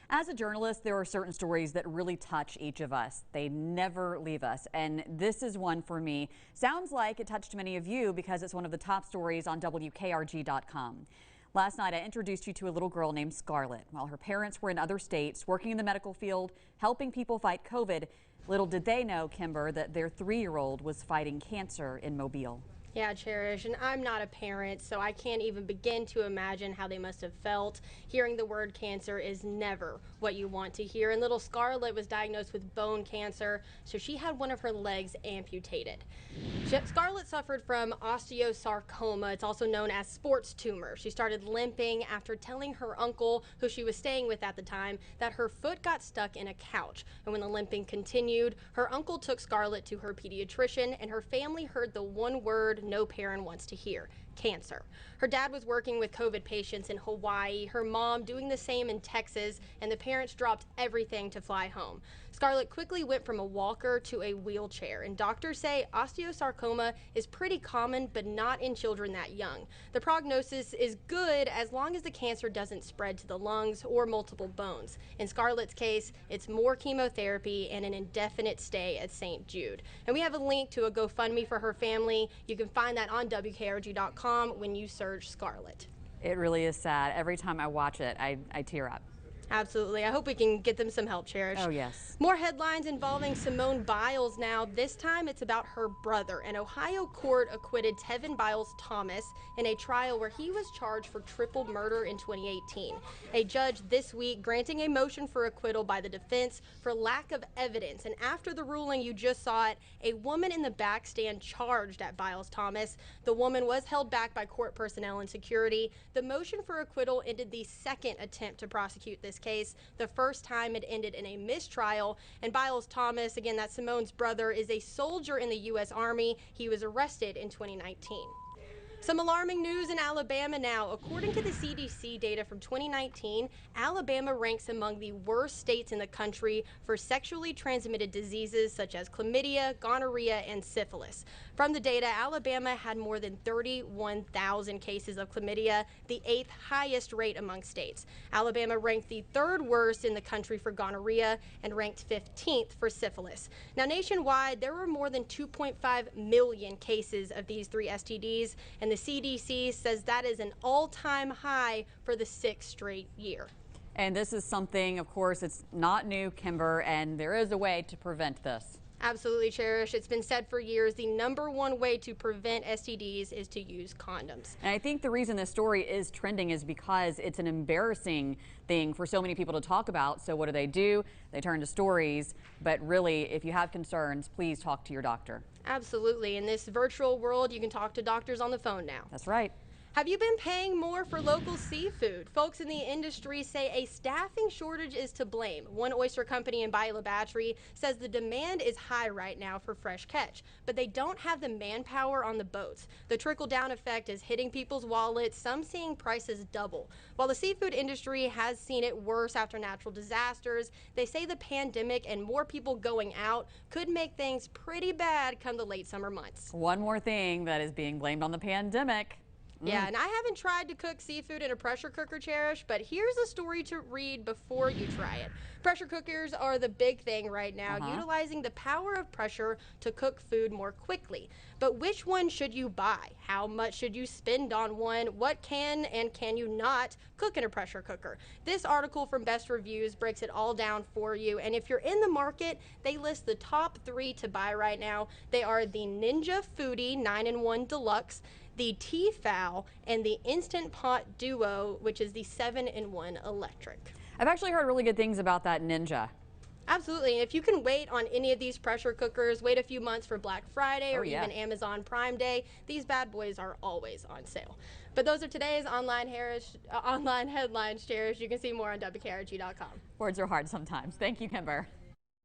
As a journalist, there are certain stories that really touch each of us. They never leave us, and this is one for me. Sounds like it touched many of you because it's one of the top stories on WKRG.com. Last night, I introduced you to a little girl named Scarlett. While her parents were in other states working in the medical field, helping people fight COVID, little did they know, Kimber, that their 3-year-old was fighting cancer in Mobile. Yeah, Cherish, and I'm not a parent, so I can't even begin to imagine how they must have felt. Hearing the word cancer is never what you want to hear, and little Scarlett was diagnosed with bone cancer, so she had one of her legs amputated. Scarlett suffered from osteosarcoma. It's also known as sports tumor. She started limping after telling her uncle, who she was staying with at the time, that her foot got stuck in a couch. And when the limping continued, her uncle took Scarlett to her pediatrician, and her family heard the one word no parent wants to hear: cancer. Her dad was working with COVID patients in Hawaii, her mom doing the same in Texas, and the parents dropped everything to fly home. Scarlett quickly went from a walker to a wheelchair, and doctors say osteosarcoma is pretty common, but not in children that young. The prognosis is good as long as the cancer doesn't spread to the lungs or multiple bones. In Scarlett's case, it's more chemotherapy and an indefinite stay at St. Jude. And we have a link to a GoFundMe for her family. You can find that on WKRG.com when you search Scarlett. It really is sad. Every time I watch it, I tear up. Absolutely. I hope we can get them some help, Cherish. Oh, yes. More headlines involving Symone Biles now. This time it's about her brother. An Ohio court acquitted Tevin Biles Thomas in a trial where he was charged for triple murder in 2018. A judge this week granting a motion for acquittal by the defense for lack of evidence. And after the ruling, you just saw it, a woman in the back stand charged at Biles Thomas. The woman was held back by court personnel and security. The motion for acquittal ended the second attempt to prosecute this case. The first time it ended in a mistrial. And Biles Thomas, again, that's Symone's brother, is a soldier in the U.S. Army. He was arrested in 2019. Some alarming news in Alabama now. According to the CDC data from 2019, Alabama ranks among the worst states in the country for sexually transmitted diseases such as chlamydia, gonorrhea, and syphilis. From the data, Alabama had more than 31,000 cases of chlamydia, the 8th highest rate among states. Alabama ranked the 3rd worst in the country for gonorrhea and ranked 15th for syphilis. Now, nationwide, there were more than 2.5 million cases of these 3 STDs, and the CDC says that is an all-time high for the 6th straight year. And this is something, of course, it's not new, Kimber, and there is a way to prevent this. Absolutely, Cherish. It's been said for years, the #1 way to prevent STDs is to use condoms. And I think the reason this story is trending is because it's an embarrassing thing for so many people to talk about. So what do? They turn to stories. But really, if you have concerns, please talk to your doctor. Absolutely. In this virtual world, you can talk to doctors on the phone now. That's right. Have you been paying more for local seafood? Folks in the industry say a staffing shortage is to blame. One oyster company in Bayou La Battery says the demand is high right now for fresh catch, but they don't have the manpower on the boats. The trickle-down effect is hitting people's wallets, some seeing prices double. While the seafood industry has seen it worse after natural disasters, they say the pandemic and more people going out could make things pretty bad come the late summer months. One more thing that is being blamed on the pandemic. Yeah, and I haven't tried to cook seafood in a pressure cooker, Cherish, but here's a story to read before you try it. Pressure cookers are the big thing right now, utilizing the power of pressure to cook food more quickly. But which one should you buy? How much should you spend on one? What can and can you not cook in a pressure cooker? This article from Best Reviews breaks it all down for you. And if you're in the market, they list the top 3 to buy right now. They are the Ninja Foodie 9-in-1 Deluxe, the Tefal, and the Instant Pot Duo, which is the 7-in-1 electric. I've actually heard really good things about that Ninja. Absolutely. If you can wait on any of these pressure cookers, wait a few months for Black Friday or even Amazon Prime Day, these bad boys are always on sale. But those are today's online headlines, Cherish. You can see more on WKRG.com. Words are hard sometimes. Thank you, Kimber.